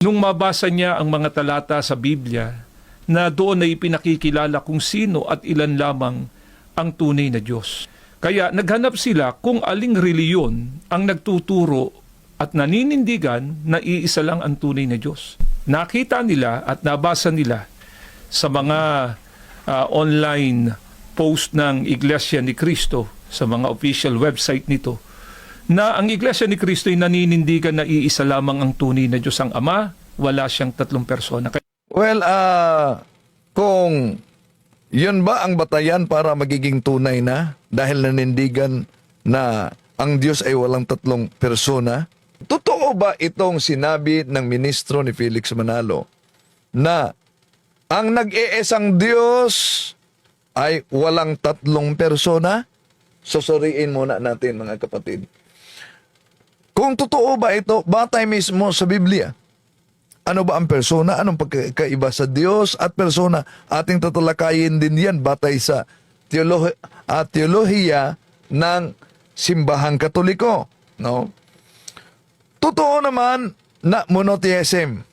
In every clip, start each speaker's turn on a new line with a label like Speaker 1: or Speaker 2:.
Speaker 1: Nung mabasa niya ang mga talata sa Biblia, na doon ay ipinakikilala kung sino at ilan lamang ang tunay na Diyos. Kaya naghanap sila kung aling reliyon ang nagtuturo at naninindigan na iisa lang ang tunay na Diyos. Nakita nila at nabasa nila sa mga online post ng Iglesia ni Cristo, sa mga official website nito, na ang Iglesia ni Cristo ay naninindigan na iisa lamang ang tunay na Diyos ang Ama, wala siyang tatlong persona.
Speaker 2: Well, kung yun ba ang batayan para magiging tunay na dahil nanindigan na ang Diyos ay walang tatlong persona, totoo ba itong sinabi ng ministro ni Felix Manalo na ang nag-iisang Diyos ay walang tatlong persona? Susuriin muna natin, mga kapatid. Kung totoo ba ito, batay mismo sa Biblia, ano ba ang persona? Anong pagkaiba sa Diyos at persona? Ating tatalakayin din yan batay sa teolohiya ng simbahang Katoliko. No? Totoo naman na monotheism.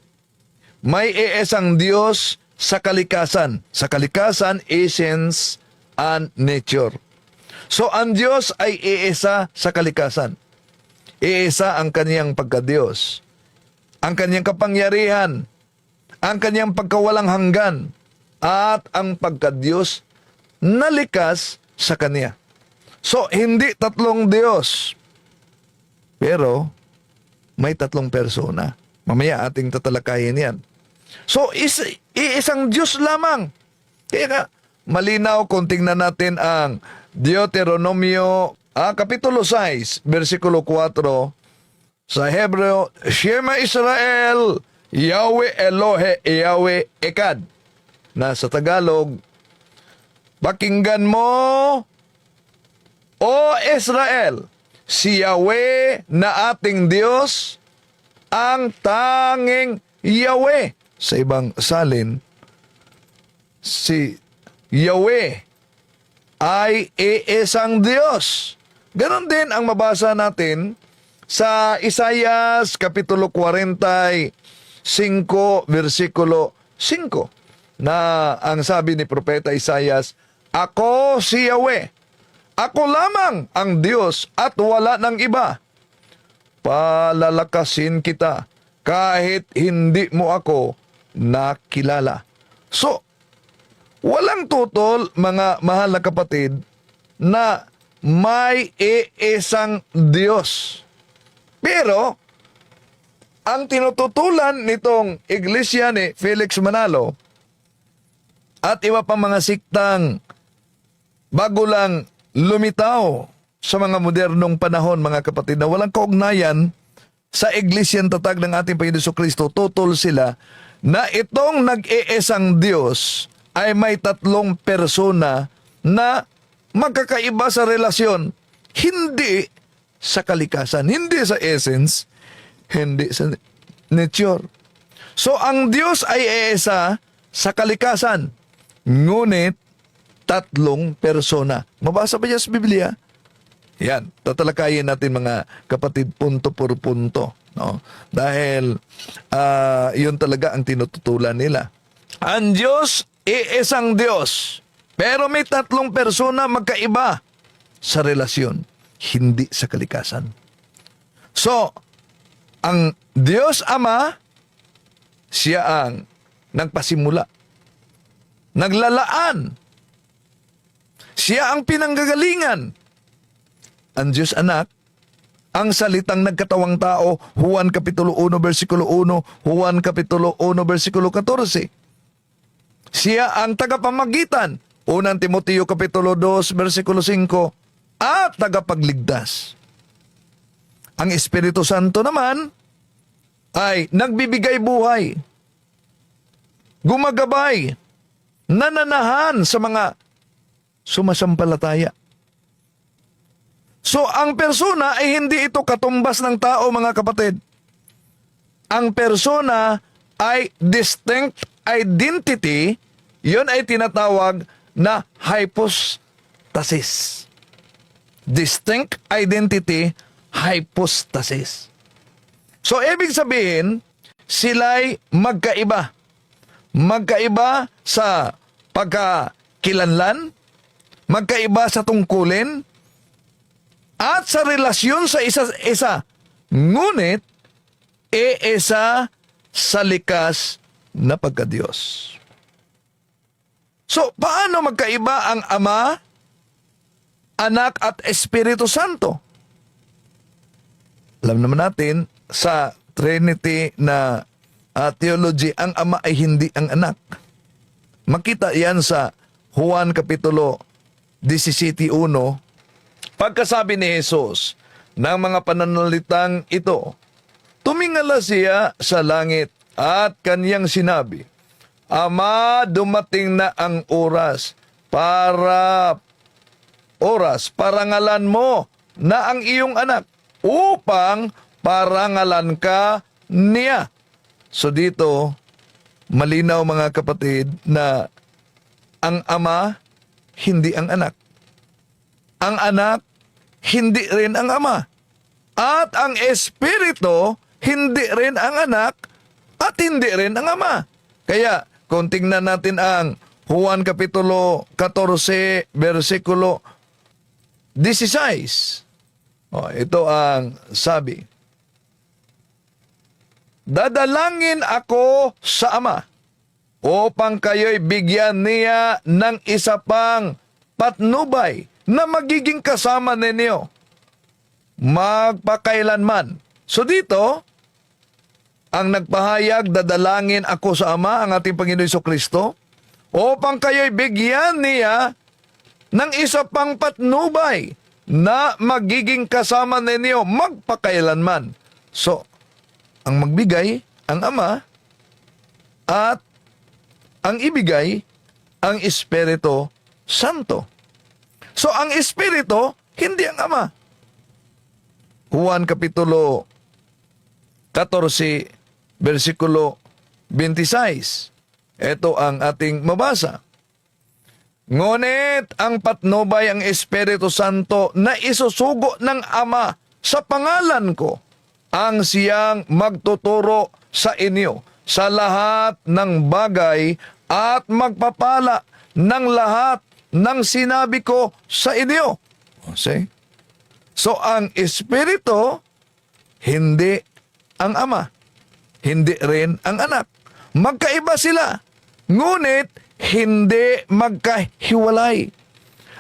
Speaker 2: May iisang Diyos sa kalikasan. Sa kalikasan, essence and nature. So, ang Diyos ay iisa sa kalikasan. Iisa ang kaniyang pagka-Diyos. Ang kaniyang kapangyarihan. Ang kaniyang pagkawalang hanggan. At ang pagka-Diyos na likas sa kaniya. So, hindi tatlong Diyos. Pero, may tatlong persona. Mamaya ating tatalakayin yan. So, iisang Diyos lamang. Kaya nga, malinaw kung tingnan natin ang Deuteronomio, Kapitulo 6, versikulo 4, sa Hebreo, Shema Israel, Yahweh Elohe, Yahweh Ekad. Na sa Tagalog, pakinggan mo, O Israel, si Yahweh na ating Diyos, ang tanging Yahweh. Sa ibang salin, si Yahweh ay iisang Diyos. Ganon din ang mabasa natin sa Isaias Kapitulo 45, versikulo 5, na ang sabi ni Propeta Isaias, Ako si Yahweh, ako lamang ang Diyos at wala ng iba. Palalakasin kita kahit hindi mo ako nakilala. So, walang tutol, mga mahal na kapatid, na may iisang Diyos. Pero, ang tinututulan nitong iglesia ni Felix Manalo at iba pang mga siktang bago lang lumitaw sa mga modernong panahon, mga kapatid, na walang kaugnayan sa iglesyang tatag ng ating Panginoon Jesucristo, tutol sila na itong nag-iisang Diyos ay may tatlong persona na magkakaiba sa relasyon, hindi sa kalikasan, hindi sa essence, hindi sa nature. So, ang Diyos ay iisa sa kalikasan, ngunit tatlong persona. Mabasa ba yan sa Biblia? Yan, tatalakayin natin, mga kapatid, punto por punto. No? Dahil yun talaga ang tinututulan nila. Ang Diyos, iisang Diyos. Pero may tatlong persona magkaiba sa relasyon, hindi sa kalikasan. So, ang Diyos Ama, siya ang nagpasimula. Naglalaan. Siya ang pinanggagalingan. Ang Diyos Anak, ang salitang nagkatawang tao, Juan Kapitulo 1, versikulo 1, Juan Kapitulo 1, versikulo 14. Siya ang tagapamagitan, 1 Timoteo Kapitulo 2, versikulo 5, at tagapagligtas. Ang Espiritu Santo naman ay nagbibigay buhay, gumagabay, nananahan sa mga sumasampalataya. So, ang persona ay hindi ito katumbas ng tao, mga kapatid. Ang persona ay distinct identity, yun ay tinatawag na hypostasis. Distinct identity, hypostasis. So, ibig sabihin, sila'y magkaiba. Magkaiba sa pagkakilanlan, magkaiba sa tungkulin, at sa relasyon sa isa-isa. Ngunit, isa sa likas na pagka-Diyos. So, paano magkaiba ang Ama, Anak at Espiritu Santo? Alam naman natin sa Trinity na theology, ang Ama ay hindi ang Anak. Makita yan sa Juan Kapitulo 17:1. Pagkasabi ni Jesus ng mga pananalitang ito, tumingala siya sa langit at kaniyang sinabi, Ama, dumating na ang oras, parangalan mo na ang iyong anak upang parangalan ka niya. So dito, malinaw mga kapatid na ang Ama, hindi ang anak. Ang anak, hindi rin ang Ama. At ang Espiritu, hindi rin ang anak at hindi rin ang Ama. Kaya, kung tingnan natin ang Juan Kapitulo 14, versikulo 16. Ito ang sabi. Dadalangin ako sa Ama upang kayo'y bigyan niya ng isa pang patnubay na magiging kasama ninyo magpakailanman. So dito, ang nagpahayag, dadalangin ako sa Ama, ang ating Panginoon Jesucristo, upang kayo'y bigyan niya ng isa pang patnubay na magiging kasama ninyo magpakailanman. So, ang magbigay, ang Ama, at ang ibigay, ang Espiritu Santo. So, ang Espiritu, hindi ang Ama. Juan Kapitulo 14, versikulo 26. Ito ang ating mabasa. Ngunit ang patnubay ang Espiritu Santo na isusugo ng Ama sa pangalan ko, ang siyang magtuturo sa inyo sa lahat ng bagay at magpapala ng lahat ng sinabi ko sa inyo. See? So ang Espiritu, hindi ang Ama, hindi rin ang anak. Magkaiba sila, ngunit hindi magkahiwalay.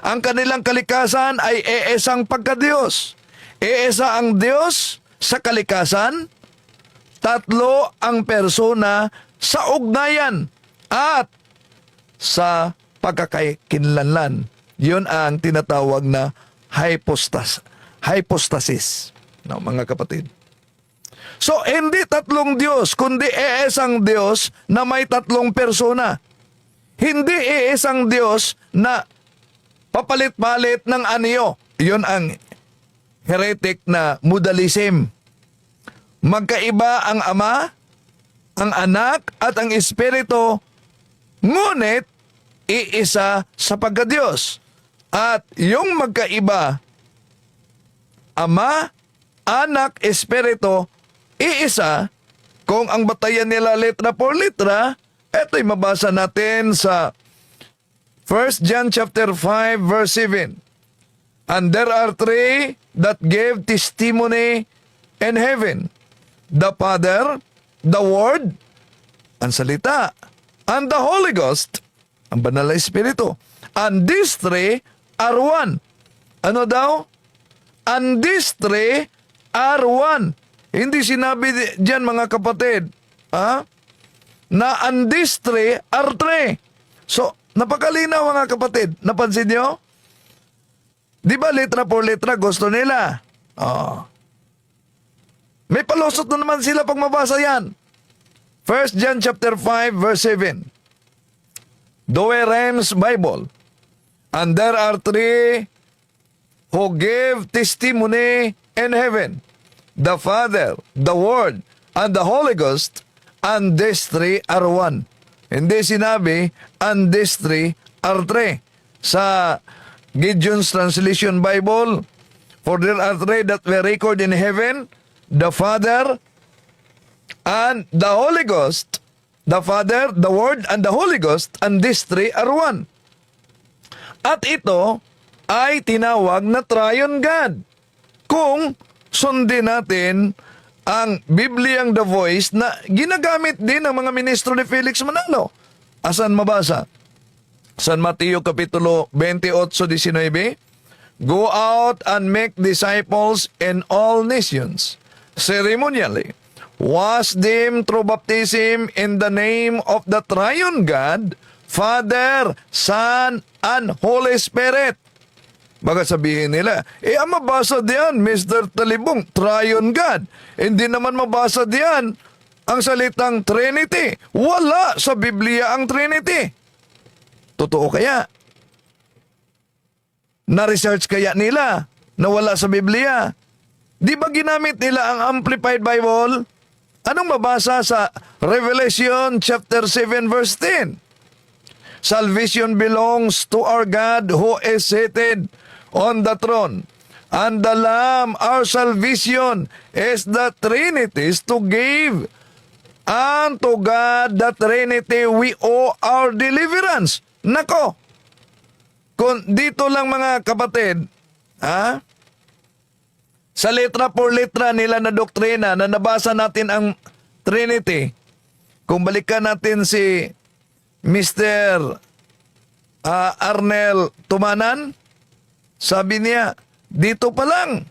Speaker 2: Ang kanilang kalikasan ay iisang pagka-Diyos. Iisa ang Diyos sa kalikasan, tatlo ang persona sa ugnayan at sa pagkakakinlanlan. Yun ang tinatawag na hypostasis. No, mga kapatid. So, hindi tatlong Diyos, kundi iisang Diyos na may tatlong persona. Hindi iisang Diyos na papalit-palit ng anyo. Yun ang heretic na modalism. Magkaiba ang Ama, ang Anak, at ang Espiritu, ngunit iisa sa pagka-Diyos. At yung magkaiba, Ama, Anak, Espiritu, iisa, kung ang batayan nila letra por letra, ito'y mabasa natin sa 1 John chapter 5 verse 7. And there are three that gave testimony in heaven. The Father, the Word, ang salita, and the Holy Ghost, ang banal na Espiritu. And these three are one. Ano daw? And these three are one. Hindi sinabi diyan mga kapatid, na and these three are three. So, napakalinaw mga kapatid. Napansin nyo? Di ba letra por letra gusto nila? May palusot na naman sila pag mabasa yan. 1 John chapter 5 verse 7. Douay-Rheims Bible. And there are three who give testimony in heaven. The Father, the Word, and the Holy Ghost, and these three are one. Hindi sinabi, and these three are three. Sa Gideon's Translation Bible, for there are three that were recorded in heaven, the Father, and the Holy Ghost, the Father, the Word, and the Holy Ghost, and these three are one. At ito ay tinawag na Triune God. Kung sundin natin ang Bibliang The Voice na ginagamit din ng mga ministro ni Felix Manalo. Asan mabasa? San Mateo Kapitulo 28:19, Go out and make disciples in all nations, ceremonially, wash them through baptism in the name of the Triune God, Father, Son, and Holy Spirit. Baka sabihin nila, ang mabasa diyan, Mr. Talibong, Triune God. Hindi naman mabasa diyan ang salitang Trinity. Wala sa Biblia ang Trinity. Totoo kaya? Na-research kaya nila na wala sa Biblia? Di ba ginamit nila ang Amplified Bible? Anong mabasa sa Revelation chapter 7 verse 10? Salvation belongs to our God who is seated on the throne. And the Lamb, our salvation, is the Trinity to give unto God the Trinity we owe our deliverance. Nako! Kung dito lang mga kapatid, sa letra por letra nila na doktrina na nabasa natin ang Trinity, kung balikan natin si Mr. Arnel Tumanan, sabi niya, dito pa lang,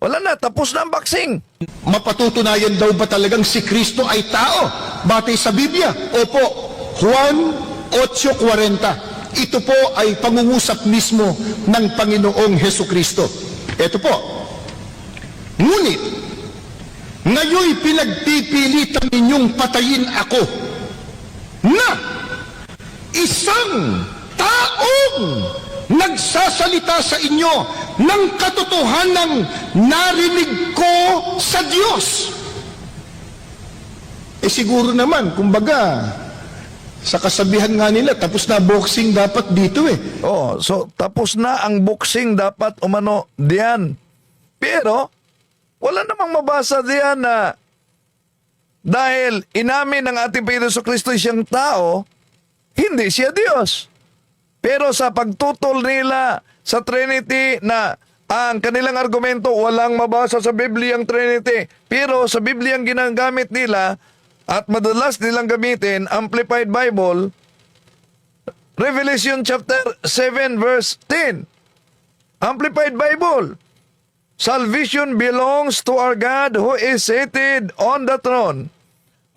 Speaker 2: wala na, tapos na ang boxing.
Speaker 3: Mapatutunayan daw ba talagang si Kristo ay tao? Batay sa Biblia? Opo. Juan 8:40. Ito po ay pangungusap mismo ng Panginoong Heso Kristo. Ito po. Ngunit, ngayoy pinagpipilitan ninyong patayin ako na isang taong nagsasalita sa inyo ng katotohanang narinig ko sa Diyos. Siguro naman, kumbaga, sa kasabihan nga nila, tapos na boxing dapat dito
Speaker 2: Oh, so tapos na ang boxing dapat umano diyan. Pero wala namang mabasa diyan na dahil inamin ng ating Panginoon Kristo siyang tao, hindi siya Diyos. Pero sa pagtutol nila sa Trinity na ang kanilang argumento walang mabasa sa Biblia ang Trinity, pero sa Biblia ang ginagamit nila at madalas nilang gamitin, Amplified Bible, Revelation chapter 7 verse 10. Amplified Bible, salvation belongs to our God who is seated on the throne,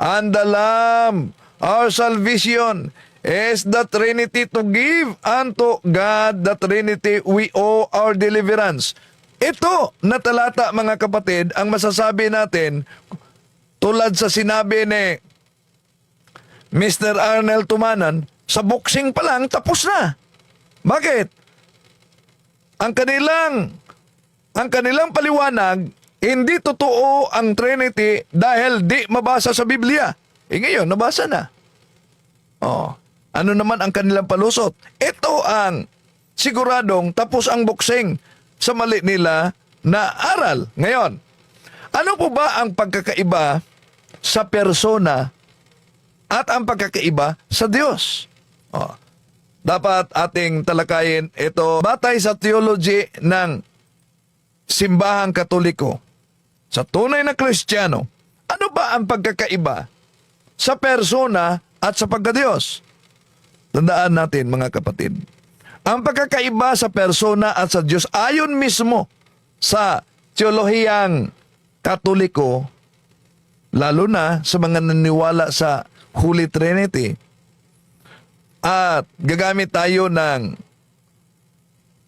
Speaker 2: and the Lamb, our salvation, is the Trinity to give unto God the Trinity we owe our deliverance. Ito na talata, mga kapatid, ang masasabi natin, tulad sa sinabi ni Mr. Arnel Tumanan, sa boxing pa lang, tapos na. Bakit? Ang kanilang paliwanag, hindi totoo ang Trinity dahil di mabasa sa Biblia. Ngayon, nabasa na. Ano naman ang kanilang palusot? Ito ang siguradong tapos ang boxing sa mali nila na aral. Ngayon, ano po ba ang pagkakaiba sa persona at ang pagkakaiba sa Diyos? Dapat ating talakayin ito batay sa theology ng simbahang Katoliko. Sa tunay na Kristiyano, ano ba ang pagkakaiba sa persona at sa pagkadiyos? Tandaan natin, mga kapatid, ang pagkakaiba sa persona at sa Diyos ayon mismo sa teolohiyang Katoliko, lalo na sa mga naniwala sa Holy Trinity. At gagamit tayo ng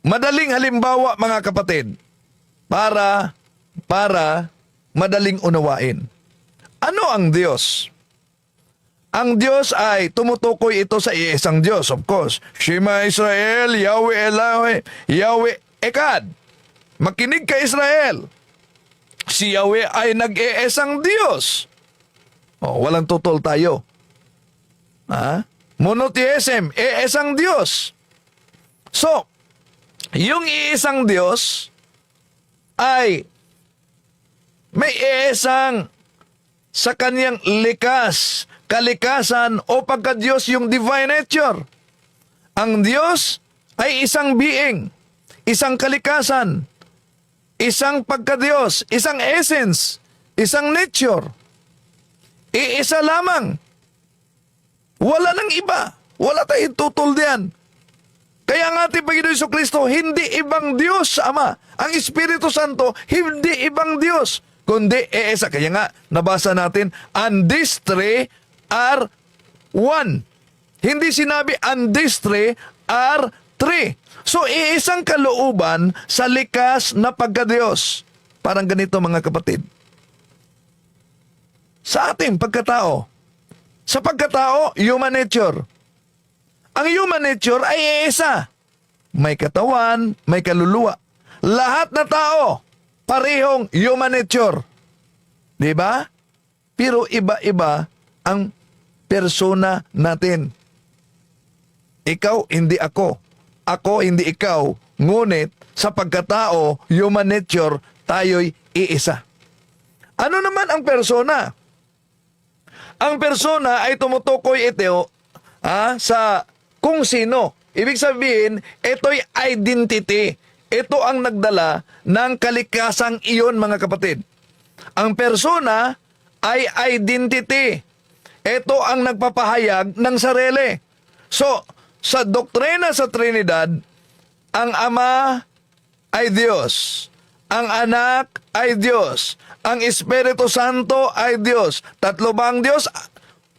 Speaker 2: madaling halimbawa, mga kapatid, para madaling unawain. Ano ang Diyos? Ang Diyos ay tumutukoy ito sa iisang Diyos, of course. Shema Israel, Yahweh Elohim, Yahweh Echad. Makinig ka, Israel. Si Yahweh ay nag-iisang Diyos. Walang tutol tayo. Monotheism, iisang Diyos. So, yung iisang Diyos ay may iisang sa kanyang likas, kalikasan o pagka-Diyos yung divine nature. Ang Diyos ay isang being, isang kalikasan, isang pagka-Diyos, isang essence, isang nature. Iisa lamang. Wala nang iba. Wala tayong tutol diyan. Kaya ang ating Panginoon Jesucristo, hindi ibang Diyos sa Ama. Ang Espiritu Santo, hindi ibang Diyos, kundi iisa. Kaya nga, nabasa natin, and these three are one. Hindi sinabi, and these three are three. So, iisang kalooban sa likas na pagka-Diyos. Parang ganito mga kapatid. Sa ating pagkatao, sa pagkatao, human nature. Ang human nature ay iisa. May katawan, may kaluluwa. Lahat na tao, parehong human nature. Di ba? Pero iba-iba ang persona natin. Ikaw, hindi ako. Ako, hindi ikaw. Ngunit, sa pagkatao, human nature, tayo'y iisa. Ano naman ang persona? Ang persona ay tumutukoy ito sa kung sino. Ibig sabihin, ito'y identity. Ito ang nagdala ng kalikasang iyon, mga kapatid. Ang persona ay identity. Ito ang nagpapahayag ng sarili. So, sa doktrina sa Trinidad, ang Ama ay Diyos. Ang Anak ay Diyos. Ang Espiritu Santo ay Diyos. Tatlo ba ang Diyos?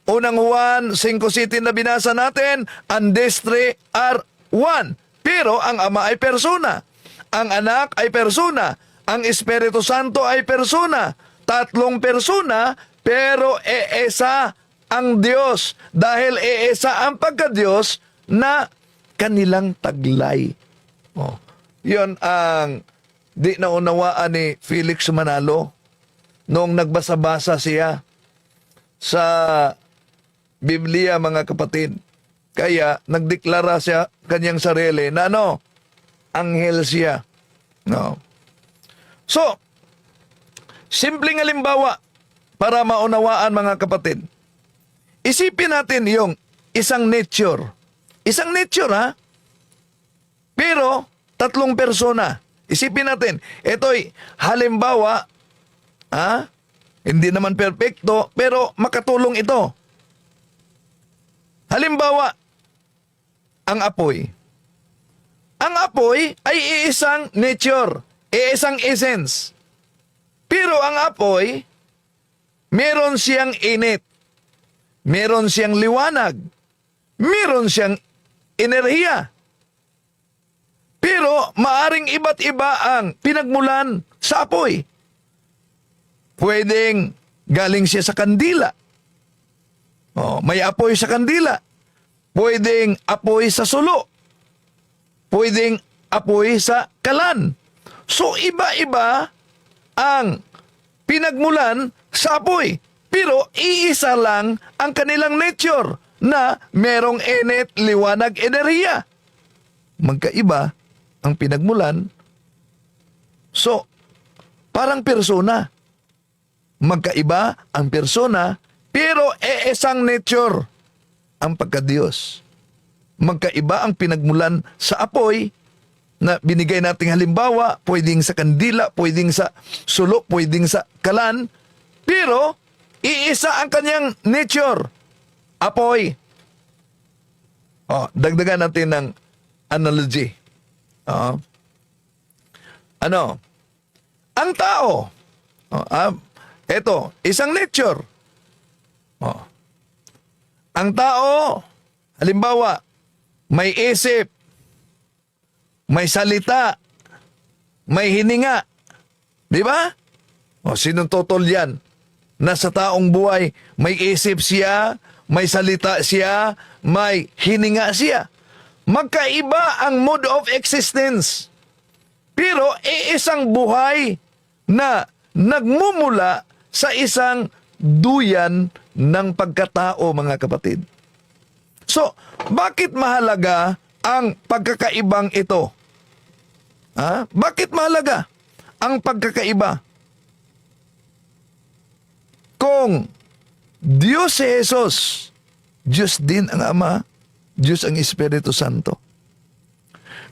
Speaker 2: Unang Juan 5:7 na binasa natin, and these three are one. Pero ang Ama ay persona. Ang Anak ay persona. Ang Espiritu Santo ay persona. Tatlong persona, pero iisa ang Diyos. Dahil iisa ang pagka-Diyos na kanilang taglay. Yun ang di naunawaan ni Felix Manalo noong nagbasa-basa siya sa Biblia, mga kapatid. Kaya nagdeklara siya kanyang sarili na anghel siya. No. So, simpleng halimbawa para maunawaan, mga kapatid. Isipin natin yung isang nature. Isang nature, pero tatlong persona. Isipin natin, ito'y halimbawa, hindi naman perfecto, pero makatulong ito. Halimbawa, ang apoy. Ang apoy ay iisang nature, iisang essence. Pero ang apoy, meron siyang init, meron siyang liwanag, meron siyang enerhiya. Pero maaring iba't iba ang pinagmulan sa apoy. Pwedeng galing siya sa kandila. May apoy sa kandila. Pwedeng apoy sa sulo. Pwedeng apoy sa kalan. So, iba-iba ang pinagmulan sa apoy. Pero iisa lang ang kanilang nature na merong init, liwanag, enerhiya. Magkaiba ang pinagmulan. So, parang persona. Magkaiba ang persona, pero isang nature ang pagka-Diyos. Magkaiba ang pinagmulan sa apoy na binigay nating halimbawa, pwedeng sa kandila, pwedeng sa sulo, pwedeng sa kalan, pero iisa ang kanyang nature, apoy. Dagdagan natin ng analogy. Ang tao, eto, isang nature. Ang tao, halimbawa, may isip, may salita, may hininga. Di ba? Sinong totoo yan? Nasa taong buhay, may isip siya, may salita siya, may hininga siya. Magkaiba ang mode of existence. Pero iisang buhay na nagmumula sa isang duyan ng pagkatao, mga kapatid. So, bakit mahalaga ang pagkakaibang ito? Bakit mahalaga ang pagkakaiba? kung Diyos si Jesus, Diyos din ang Ama, Diyos ang Espiritu Santo.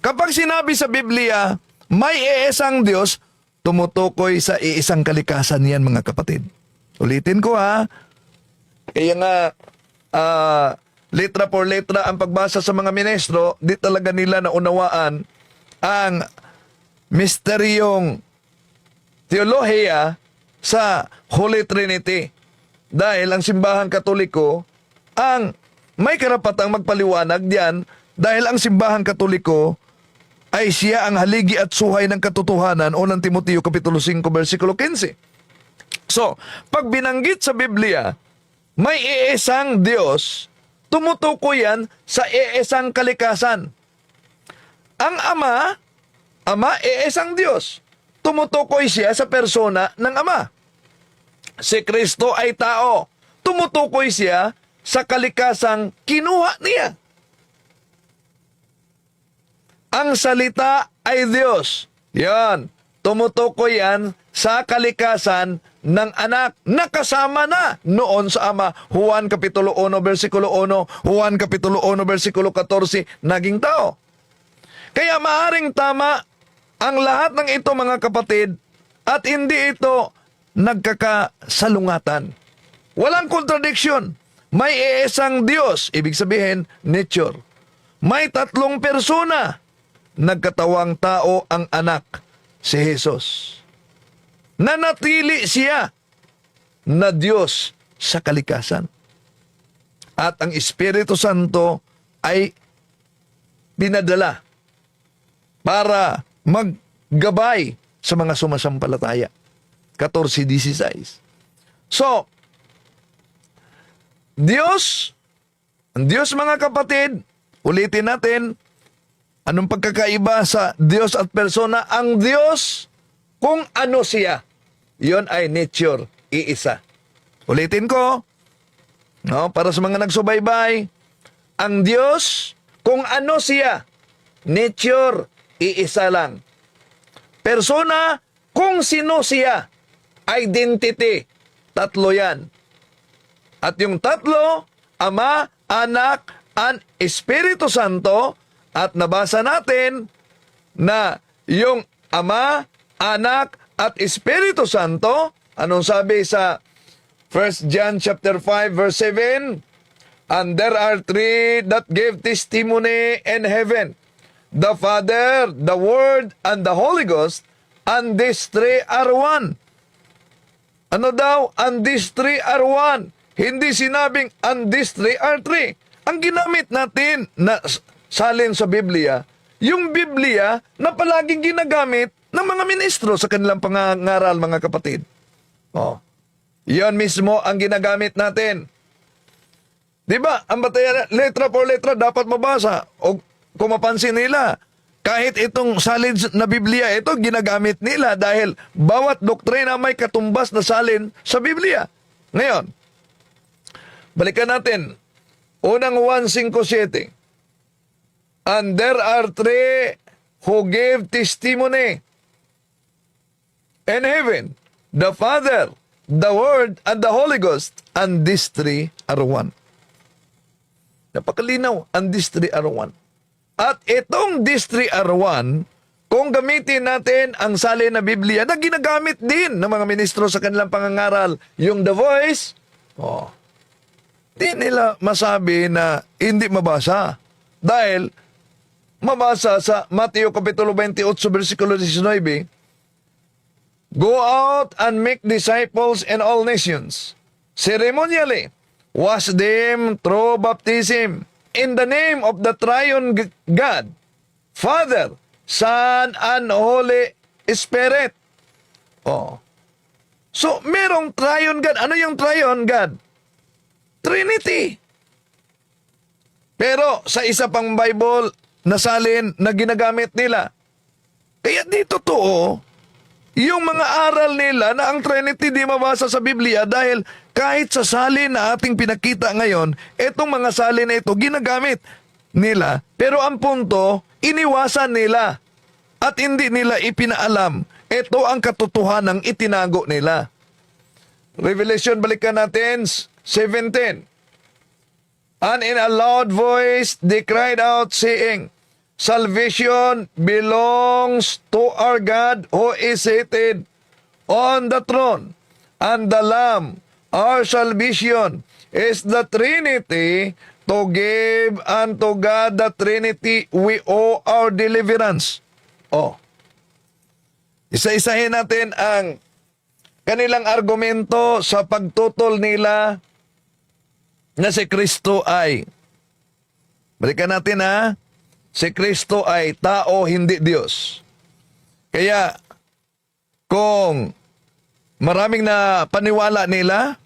Speaker 2: Kapag sinabi sa Biblia, may iisang Diyos, tumutukoy sa iisang kalikasan yan, mga kapatid. Ulitin ko ha. Kaya nga, letra por letra ang pagbasa sa mga ministro, di talaga nila naunawaan ang misteryong teolohiya sa Holy Trinity. Dahil ang simbahang Katoliko ang may karapatang magpaliwanag diyan dahil ang simbahang Katoliko ay siya ang haligi at suhay ng katotohanan, unang Timoteo Kapitulo 5 versikulo 15. So, pag binanggit sa Biblia, may iisang Diyos, tumutukoy yan sa iisang kalikasan. Ang Ama, iisang Diyos. Tumutukoy siya sa persona ng Ama. Si Kristo ay tao. Tumutukoy siya sa kalikasang kinuha niya. Ang salita ay Diyos. Yan. Tumutukoy yan sa kalikasan ng anak. Nakasama na noon sa Ama. Juan Kapitulo 1, versikulo 1. Juan Kapitulo 1, versikulo 14. Naging tao. Kaya maaring tama ang lahat ng ito, mga kapatid, at hindi ito nagkakasalungatan. Walang contradiction. May iisang Diyos, ibig sabihin, nature. May tatlong persona. Nagkatawang tao ang anak, si Jesus. Nanatili siya na Diyos sa kalikasan. At ang Espiritu Santo ay pinadala para maggabay sa mga sumasampalataya. 14:16. So, ang Diyos, mga kapatid, ulitin natin, anong pagkakaiba sa Diyos at persona? Ang Diyos, kung ano siya, yon ay nature, iisa. Ulitin ko, no, para sa mga nagsubaybay, ang Diyos, kung ano siya, nature, iisa lang. Persona, kung sino siya, identity, tatlo yan. At yung tatlo, Ama, Anak, and Espiritu Santo, at nabasa natin na yung Ama, Anak, at Espiritu Santo, anong sabi sa 1 John chapter 5 verse 7? And there are three that gave testimony in heaven, the Father, the Word, and the Holy Ghost, and these three are one. Ano daw? And these three are one. Hindi sinabing and these three are three. Ang ginamit natin na salin sa Biblia, yung Biblia na palaging ginagamit ng mga ministro sa kanilang pangangaral, mga kapatid. Oh. Yan mismo ang ginagamit natin. Diba? Ang batayan, letra por letra dapat mabasa. O kung mapansin nila, kahit itong salin na Biblia, ito ginagamit nila dahil bawat doktrina may katumbas na salin sa Biblia. Ngayon, balikan natin. Unang 1:5-7. And there are three who gave testimony in heaven, the Father, the Word, and the Holy Ghost, and these three are one. Napakalinaw, and these three are one. At itong these three are one, kung gamitin natin ang salin na Biblia na ginagamit din ng mga ministro sa kanilang pangangaral, yung the voice, di nila masabi na hindi mabasa. Dahil mabasa sa Mateo Kapitulo 28, versikulo 19, go out and make disciples in all nations, ceremonially, wash them through baptism, in the name of the triune God, Father, Son, and Holy Spirit. So, merong triune God. Ano yung triune God? Trinity. Pero sa isa pang Bible na salin na ginagamit nila. Kaya di totoo yung mga aral nila na ang Trinity di mabasa sa Biblia dahil kahit sa salin na ating pinakita ngayon, itong mga salin na ito ginagamit nila. Pero ang punto, iniwasan nila at hindi nila ipinaalam. Ito ang katotohanang itinago nila. Revelation, balikan natin, 17. And in a loud voice they cried out, saying, Salvation belongs to our God who is seated on the throne, and the Lamb. Our salvation is the Trinity. To give unto God the Trinity, we owe our deliverance. Oh. Isa-isahin natin ang kanilang argumento sa pagtutol nila na si Kristo ay, balikan natin ha, si Kristo ay tao, hindi Diyos. Kaya, kung maraming na paniwala nila,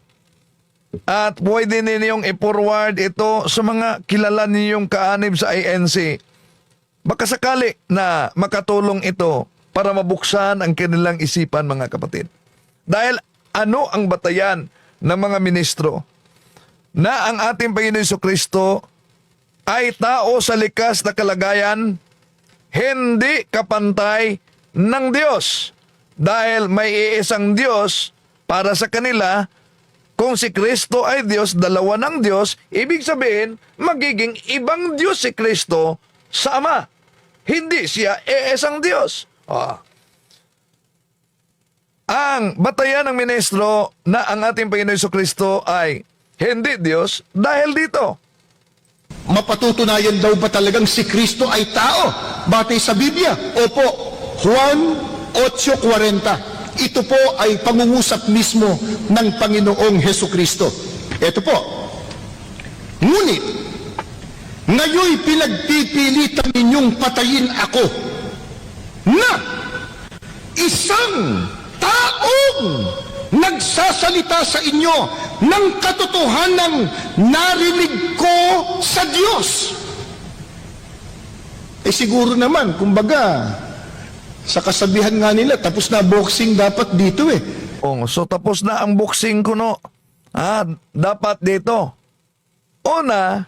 Speaker 2: at pwede ninyong i-forward ito sa mga kilala ninyong kaanib sa INC, baka sakali na makatulong ito para mabuksan ang kanilang isipan, mga kapatid. Dahil ano ang batayan ng mga ministro? Na ang ating Panginoon Jesucristo ay tao sa likas na kalagayan, hindi kapantay ng Diyos. Dahil may iisang Diyos para sa kanila. Kung si Kristo ay Diyos, dalawa ng Diyos, ibig sabihin, magiging ibang Diyos si Kristo sa Ama. Hindi siya iisang Diyos. Ang batayan ng ministro na ang ating Panginoon Jesucristo ay hindi Diyos dahil dito.
Speaker 3: Mapatutunayan daw ba talagang si Kristo ay tao? Batay sa Biblia? Opo. Juan 8:40. Ito po ay pangungusap mismo ng Panginoong Heso Kristo. Ito po. Ngunit, ngayoy pinagpipilitan ninyong patayin ako na isang taong nagsasalita sa inyo ng katotohanang narinig ko sa Diyos. Siguro naman, kumbaga, sa kasabihan nga nila, tapos na boxing dapat dito eh.
Speaker 2: So tapos na ang boxing ko, no? Dapat dito. Una,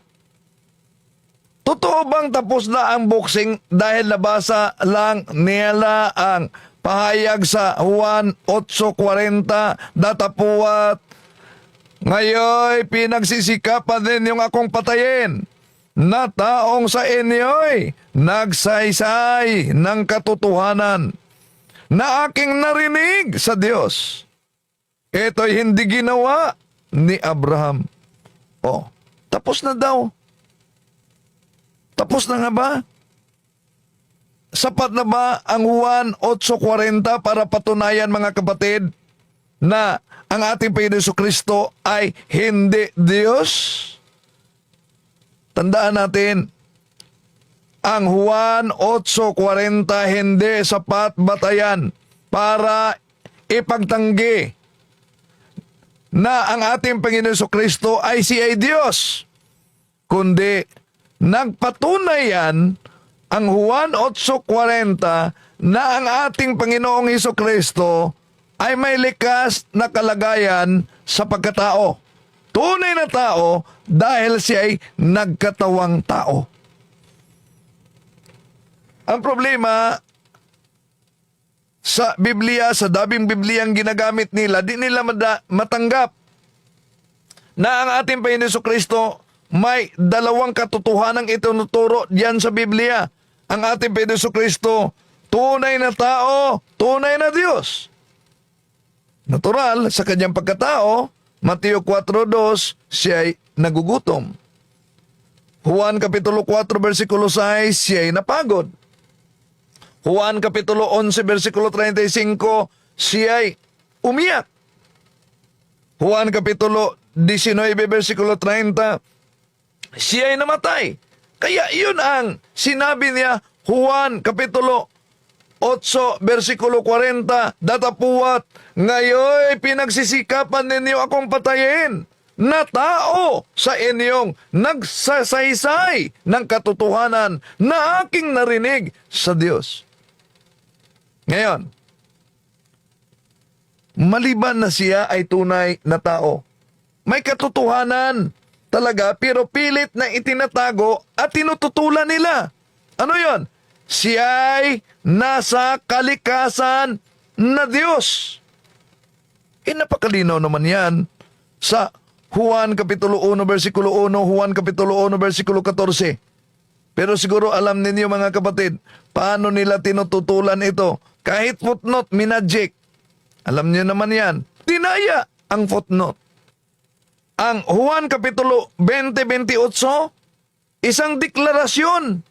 Speaker 2: totoo bang tapos na ang boxing dahil nabasa lang nila ang pahayag sa Juan 8:40, datapuat, ngayon pinagsisikapan din yung akong patayin na taong sa inyo'y nagsaysay ng katotohanan na aking narinig sa Diyos. Ito'y hindi ginawa ni Abraham. Tapos na daw. Tapos na nga ba? Sapat na ba ang Juan 8:40 para patunayan, mga kapatid, na ang ating Panginoon Jesucristo ay hindi Diyos? Tandaan natin, ang Juan 8:40 hindi sapat batayan para ipagtanggi na ang ating Panginoon Jesucristo ay siya ay Diyos. Kundi nagpatunay yan ang Juan 8:40 na ang ating Panginoong Jesucristo ay may likas na kalagayan sa pagkatao. Tunay na tao dahil siya ay nagkatawang tao. Ang problema sa Biblia, sa daming Bibliang ginagamit nila, di nila matanggap na ang ating Panginoon Jesucristo may dalawang katotohanang itinuturo diyan sa Biblia. Ang ating Panginoon Jesucristo, tunay na tao, tunay na Diyos. Natural, sa kanyang pagkatao, Mateo 4:2, siya ay nagugutom. Juan Kapitulo 4, versikulo 6, siya ay napagod. Juan Kapitulo 11, versikulo 35, siya ay umiyak. Juan Kapitulo 19, versikulo 30, siya ay namatay. Kaya yun ang sinabi niya, Juan Kapitulo 8, versikulo 40, datapuat, ngayon pinagsisikapan ninyo akong patayin na tao sa inyong nagsasaysay ng katotohanan na aking narinig sa Diyos. Ngayon, maliban na siya ay tunay na tao, may katotohanan talaga pero pilit na itinatago at tinututulan nila. Ano yon? Siya'y nasa kalikasan na Diyos. napakalinaw naman yan sa Juan Kapitulo 1, versikulo 1, Juan Kapitulo 1, versikulo 14. Pero siguro alam ninyo mga kapatid, paano nila tinututulan ito? Kahit footnote, minagic. Alam niyo naman yan. Dinaya ang footnote. Ang Juan Kapitulo 20-28, isang deklarasyon.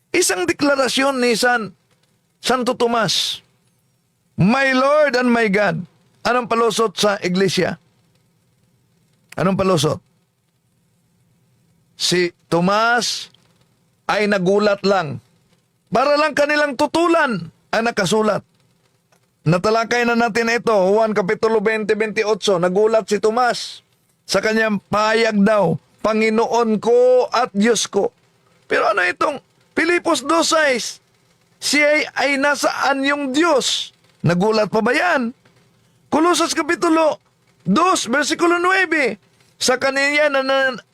Speaker 2: Isang deklarasyon ni Santo Tomas. My Lord and my God. Anong palusot sa iglesia? Anong palusot? Si Tomas ay nagulat lang. Para lang kanilang tutulan ang nakasulat. Natalakay na natin ito, Juan Kapitulo 20-28. Nagulat si Tomas sa kanyang pahayag daw, Panginoon ko at Diyos ko. Pero ano itong Filipos 2:6? Siya ay nasaan yung Diyos? Nagulat pa ba yan? Kolosas Kapitulo 2, versikulo 9. Sa kanya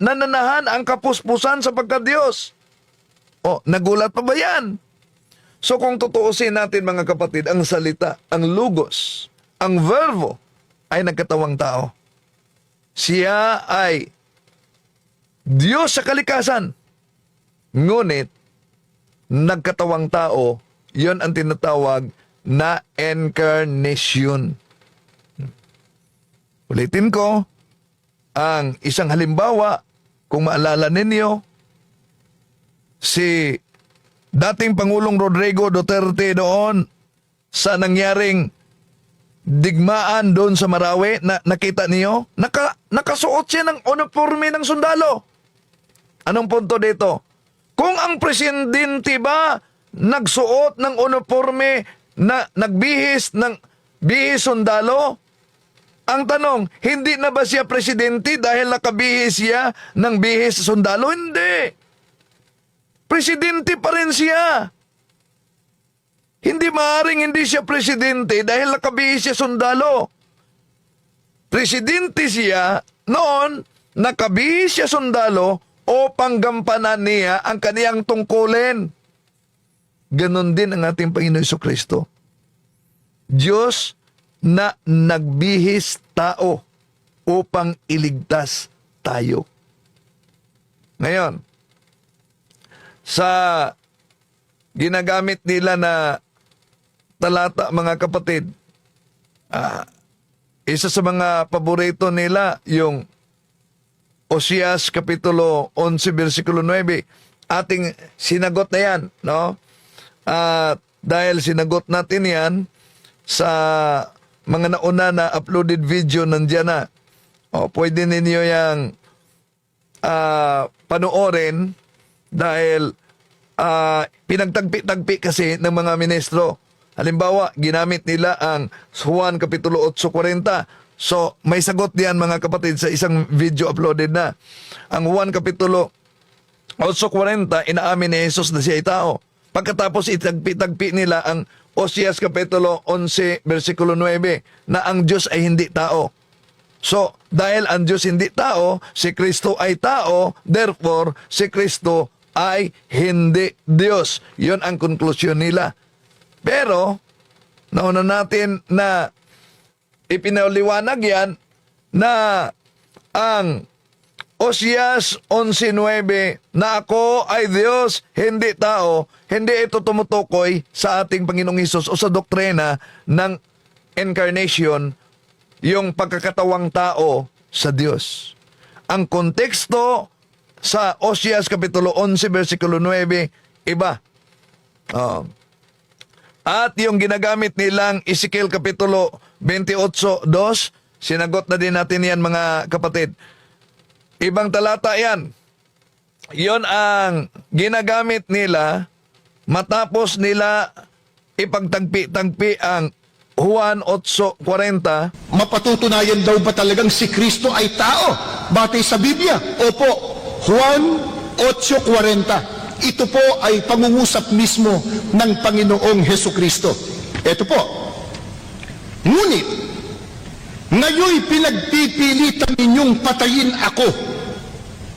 Speaker 2: nananahan ang kapuspusan sa pagka-Diyos. O, nagulat pa ba yan? So kung tutuusin natin mga kapatid, ang salita, ang logos, ang verbo ay nagkatawang tao. Siya ay Diyos sa kalikasan. Ngunit, nagkatawang tao, yon ang tinatawag na incarnation. Ulitin ko, ang isang halimbawa, kung maalala ninyo, si dating Pangulong Rodrigo Duterte doon sa nangyaring digmaan doon sa Marawi, na nakita niyo, nakasuot siya ng uniforme ng sundalo. Anong punto dito? Kung ang presidente ba nagsuot ng uniforme na nagbihis ng bihis sundalo, ang tanong, hindi na ba siya presidente dahil nakabihis siya ng bihis sundalo? Hindi. Presidente pa rin siya. Hindi maaaring hindi siya presidente dahil nakabihis siya sundalo. Presidente siya noon, nakabihis siya sundalo o panggampanan niya ang kaniyang tungkulin. Ganon din ang ating Panginoon Jesucristo. Diyos na nagbihis tao upang iligtas tayo. Ngayon, sa ginagamit nila na talata, mga kapatid, isa sa mga paborito nila, yung Oseas Kapitulo 11, versikulo 9. Ating sinagot na yan, no? Dahil sinagot natin yan sa mga nauna na uploaded video, nandiyan na. Pwede ninyo yung panoorin dahil pinagtagpi-tagpi kasi ng mga ministro. Halimbawa, ginamit nila ang Juan Kapitulo 8:40. So, may sagot diyan mga kapatid sa isang video uploaded na. Ang Juan Kapitulo 8:40, inaamin ni Jesus na siya ay tao. Pagkatapos itagpi-tagpi nila ang Oseas Kapitulo 11, versikulo 9, na ang Diyos ay hindi tao. So, dahil ang Diyos hindi tao, si Kristo ay tao, therefore, si Kristo ay hindi Diyos. Yun ang konklusyon nila. Pero, nauna natin na ipinaliwanag yan na ang Oseas 11:9 na ako ay Diyos, hindi tao, hindi ito tumutukoy sa ating Panginoong Hesus o sa doktrina ng incarnation, yung pagkakatawang tao sa Diyos. Ang konteksto sa Oseas Kapitulo 11, versikulo 9, iba. At yung ginagamit nilang Ezekiel Kapitulo 28:2, sinagot na din natin yan mga kapatid. Ibang talata yan. Yon ang ginagamit nila matapos nila ipagtagpi-tagpi ang Juan 8:40.
Speaker 3: Mapatutunayan daw ba talagang si Kristo ay tao? Batay sa Biblia? Opo. Juan 8:40. Ito po ay pangungusap mismo ng Panginoong Hesukristo. Ito po. Ngunit, ngayoy pinagpipilitan ninyong patayin ako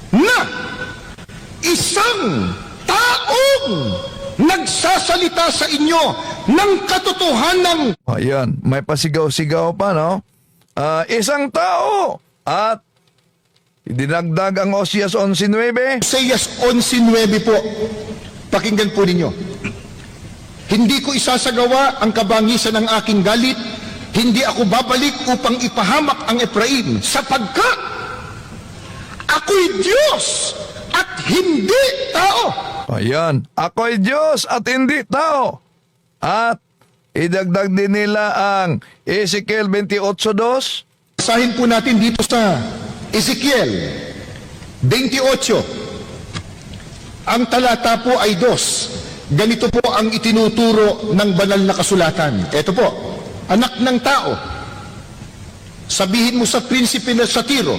Speaker 3: na isang taong nagsasalita sa inyo ng katotohanan.
Speaker 2: Ayan, may pasigaw-sigaw pa, no? isang tao. At dinagdag ang Osias 11:9.
Speaker 3: Oseas 11:9 po. Pakinggan po ninyo. Hindi ko isasagawa ang kabangisan ng aking galit. Hindi ako babalik upang ipahamak ang Efraim, sapagkat ako'y Diyos at hindi tao.
Speaker 2: Ayan, ako'y Diyos at hindi tao. At idagdag din nila ang Ezekiel 28:2.
Speaker 3: Basahin po natin dito sa Ezekiel 28. Ang talata po ay 2. Ganito po ang itinuturo ng banal na kasulatan. Ito po, anak ng tao, sabihin mo sa prinsipe na sa Tiro,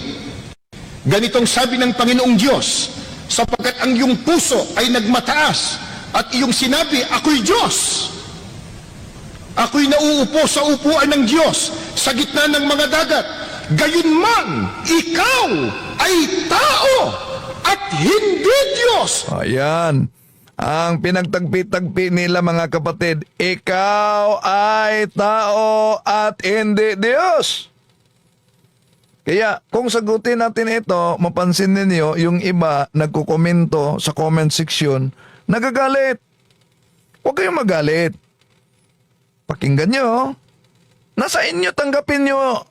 Speaker 3: ganitong sabi ng Panginoong Diyos, sapagkat ang iyong puso ay nagmataas at iyong sinabi, ako'y Diyos. Ako'y nauupo sa upuan ng Diyos sa gitna ng mga dagat. Gayunman, ikaw ay tao at hindi Diyos.
Speaker 2: Ayan, ang pinagtagpi-tagpi nila mga kapatid, ikaw ay tao at hindi Diyos. Kaya kung sagutin natin ito, mapansin ninyo yung iba nagkukomento sa comment section, nagagalit. Huwag kayong magalit. Pakinggan nyo. Nasa inyo tanggapin nyo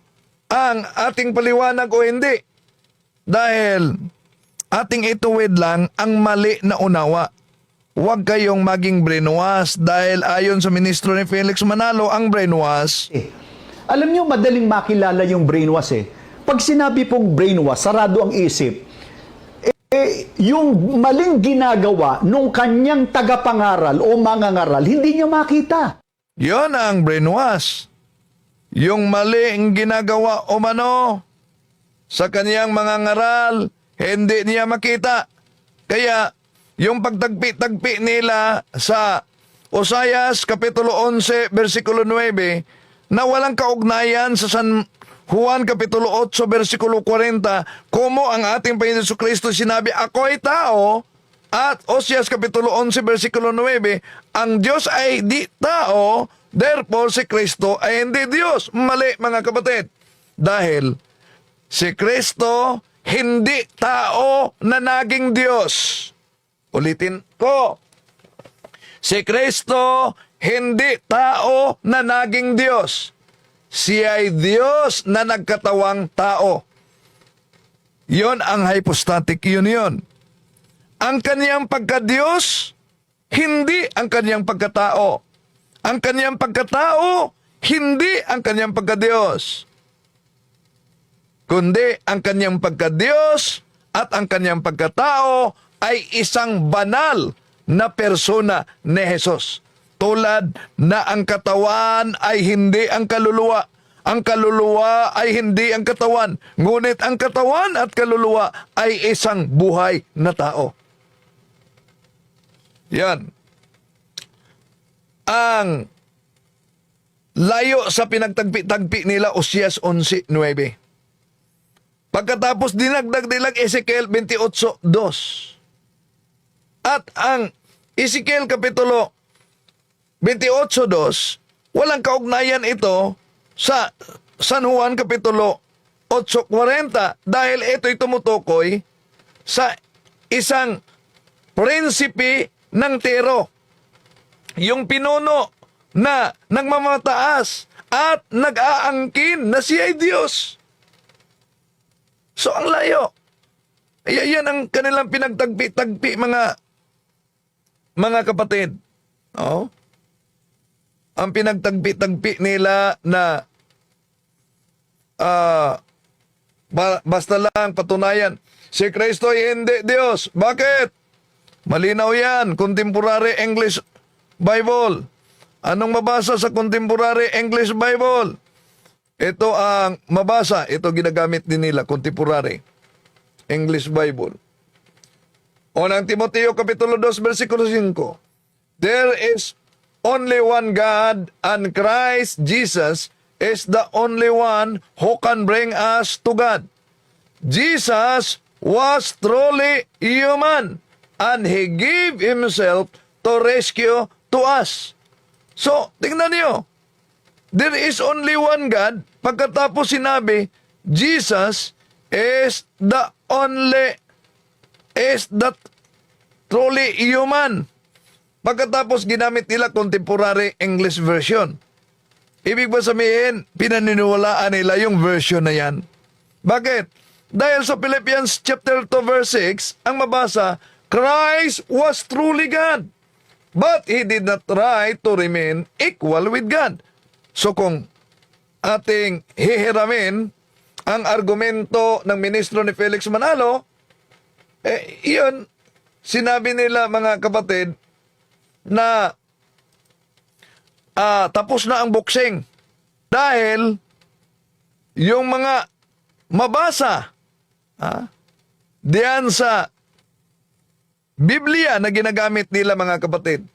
Speaker 2: ang ating paliwanag o hindi. Dahil ating ituwid lang ang mali na unawa. Huwag kayong maging brainwash dahil ayon sa ministro ni Felix Manalo, ang brainwash.
Speaker 4: Alam niyo, madaling makilala yung brainwash eh. Pag sinabi pong brainwash, sarado ang isip, yung maling ginagawa nung kanyang tagapangaral o mangangaral, hindi niya makita.
Speaker 2: Yon ang brainwash. Yung mali ang ginagawa o mano sa kaniyang mga ngaral, hindi niya makita. Kaya, yung pagtagpi-tagpi nila sa Oseas Kapitulo 11, versikulo 9, na walang kaugnayan sa San Juan Kapitulo 8, versikulo 40, kumo ang ating Panginoon Jesucristo sinabi, ako ay tao, at Oseas Kapitulo 11, versikulo 9, ang Diyos ay di tao, therefore si Kristo ay hindi Diyos. Mali mga kapatid. Dahil si Kristo hindi tao na naging Diyos. Ulitin ko. Si Kristo hindi tao na naging Diyos. Siya ay Diyos na nagkatawang tao. Yon ang hypostatic union. Ang kaniyang pagka-Diyos, hindi ang kaniyang pagkatao. Ang kaniyang pagkatao, hindi ang kaniyang pagka-Diyos. Kundi ang kaniyang pagka-Diyos at ang kaniyang pagkatao ay isang banal na persona ni Jesus. Tulad na ang katawan ay hindi ang kaluluwa. Ang kaluluwa ay hindi ang katawan. Ngunit ang katawan at kaluluwa ay isang buhay na tao. Yan. Ang layo sa pinagtagpi-tagpi nila, Oseas 11:9. Pagkatapos dinagdag nilang Ezekiel 28:2. At ang Ezekiel Kapitulo 28:2, walang kaugnayan ito sa San Juan Kapitulo 8:40 dahil ito'y tumutukoy sa isang prinsipe ng Tiro. Yung pinuno na nagmamataas at nag-aangkin na siya ay Diyos. So ang layo. Yan ang kanilang pinagtagpi-tagpi mga kapatid. Oh. Ang pinagtagpi-tagpi nila na basta lang patunayan si Kristo ay hindi Diyos. Bakit? Malinaw yan, Contemporary English Bible. Anong mabasa sa Contemporary English Bible? Ito ang mabasa. Ito ginagamit din nila, Contemporary English Bible. Unang Timoteo Kapitulo 2, versikulo 5. There is only one God, and Christ Jesus is the only one who can bring us to God. Jesus was truly human, and He gave Himself to rescue to us. So, tingnan niyo. there is only one God. Pagkatapos sinabi, Jesus is the truly human. Pagkatapos ginamit nila contemporary English version. Ibig ba sabihin, pinaniniwalaan nila yung version na yan? Bakit? Dahil sa Philippians chapter 2 verse 6, ang mabasa, Christ was truly God, but He did not try to remain equal with God. So kung ating hihiramin ang argumento ng ministro ni Felix Manalo, iyon, sinabi nila mga kapatid na tapos na ang boxing. Dahil yung mga mabasa diyan sa Biblia na ginagamit nila mga kapatid,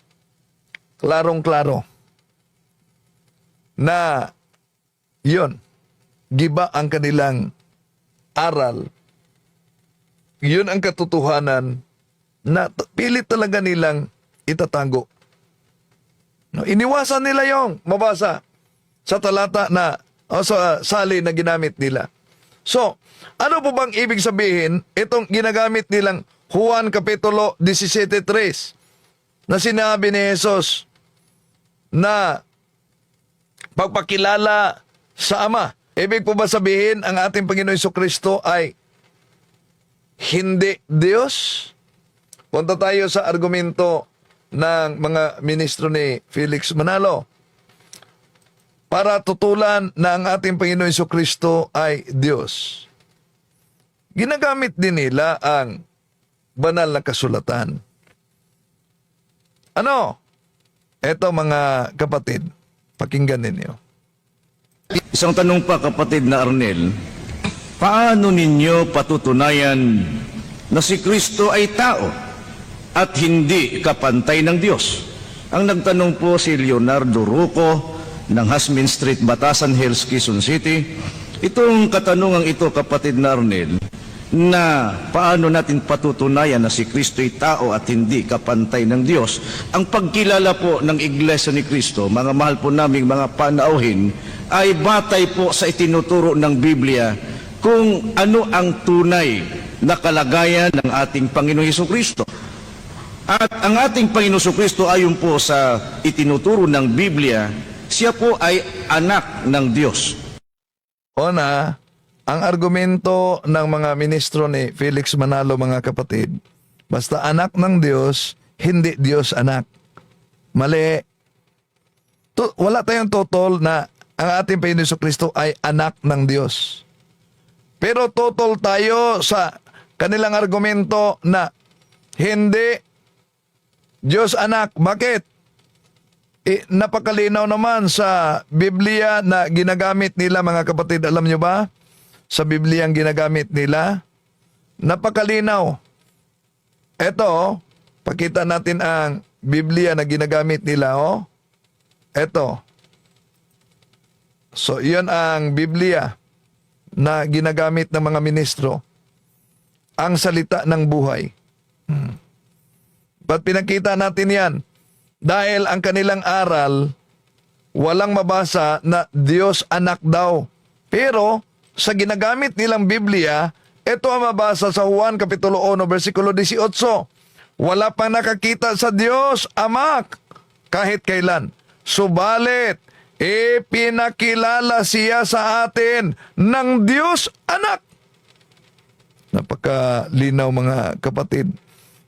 Speaker 2: klarong-klaro na yun, giba ang kanilang aral. Yun ang katotohanan na pilit talaga nilang itatago. No, iniwasan nila yung mabasa sa talata na o sa salin na ginamit nila. So, ano po bang ibig sabihin itong ginagamit nilang Juan Kapitulo 17:3 na sinabi ni Jesus na pagpakilala sa Ama? Ibig po ba sabihin ang ating Panginoon Jesucristo ay hindi Diyos? Punta tayo sa argumento ng mga ministro ni Felix Manalo para tutulan na ang ating Panginoon Jesucristo ay Diyos. Ginagamit din nila ang banal na kasulatan. Ano? Eto mga kapatid, pakinggan ninyo.
Speaker 5: Isang tanong pa kapatid na Arnel, paano ninyo patutunayan na si Kristo ay tao at hindi kapantay ng Diyos? Ang nagtanong po si Leonardo Ruco ng Hasmin Street, Batasan Hills, Quezon City. Itong katanungang ito kapatid na Arnel, na paano natin patutunayan na si Kristo ay tao at hindi kapantay ng Diyos. Ang pagkilala po ng Iglesia ni Kristo, mga mahal po naming mga panauhin, ay batay po sa itinuturo ng Biblia kung ano ang tunay na kalagayan ng ating Panginoong Jesucristo. At ang ating Panginoong Jesucristo ayon po sa itinuturo ng Biblia, siya po ay anak ng Diyos.
Speaker 2: Una, ang argumento ng mga ministro ni Felix Manalo mga kapatid, basta anak ng Diyos, hindi Diyos anak. Mali. Wala tayong totoo na ang ating Panginoon Jesucristo ay anak ng Diyos. Pero totoo tayo sa kanilang argumento na hindi Diyos anak. Bakit? Napakalinaw naman sa Biblia na ginagamit nila mga kapatid. Alam nyo ba? Sa Biblia ang ginagamit nila, napakalinaw. Eto, pakita natin ang Biblia na ginagamit nila. Eto. So, iyon ang Biblia na ginagamit ng mga ministro. Ang salita ng buhay. Ba't pinakita natin yan? Dahil ang kanilang aral, walang mabasa na Diyos anak daw. Pero, sa ginagamit nilang Biblia, ito ang mabasa sa Juan Kapitulo 1, versikulo 18. Wala pang nakakita sa Diyos, Ama, kahit kailan. Subalit, ipinakilala siya sa atin ng Diyos anak. Napakalinaw mga kapatid.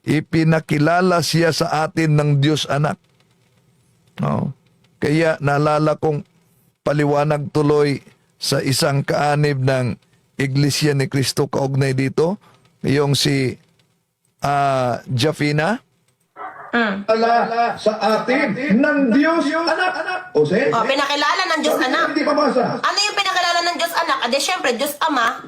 Speaker 2: Ipinakilala siya sa atin ng Diyos anak. No? Kaya naalala kong paliwanag tuloy sa isang kaanib ng Iglesia ni Cristo kaugnay dito, yung si Jafina. Ala sa atin ng Diyos anak. O say?
Speaker 6: Pinakilala ng Diyos anak.
Speaker 2: Hindi pabasa.
Speaker 6: Ano yung pinakilala ng Diyos anak? Ade, syempre, Diyos ama.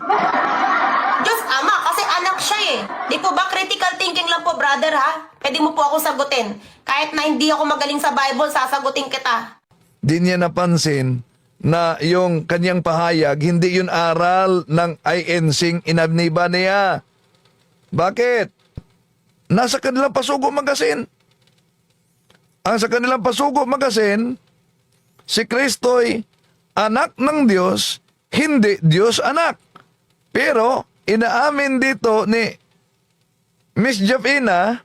Speaker 6: Diyos ama, kasi anak siya eh. Di po ba critical thinking lang po, brother, ha? Pwede mo po akong sagutin. Kahit na hindi ako magaling sa Bible, sasagutin kita.
Speaker 2: Di niya napansin na yung kanyang pahayag, hindi yun aral ng INC inabniba niya. Bakit? Nasa kanilang Pasugo Magazine. Ang sa kanilang Pasugo Magazine, si Kristo'y anak ng Diyos, hindi Diyos anak. Pero inaamin dito ni Miss Javina,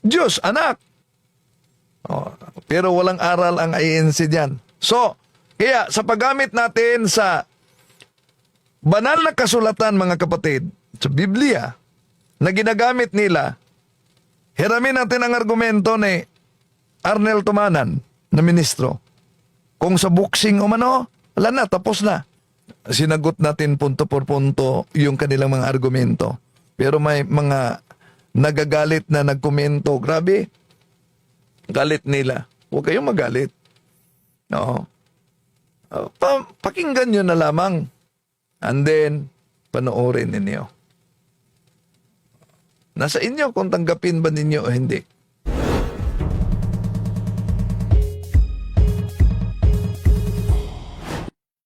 Speaker 2: Diyos anak. Oh, pero walang aral ang INC diyan. So, kaya sa paggamit natin sa banal na kasulatan, mga kapatid, sa Biblia, na ginagamit nila, hiramin natin ang argumento ni Arnel Tumanan na ministro. Kung sa boxing umano, wala na, tapos na. Sinagot natin punto por punto yung kanilang mga argumento. Pero may mga nagagalit na nagkomento. Grabe, galit nila. Huwag kayong magalit. Oo. Pakinggan nyo na lamang. And then, panoorin ninyo. Nasa inyo kung tanggapin ba ninyo o hindi.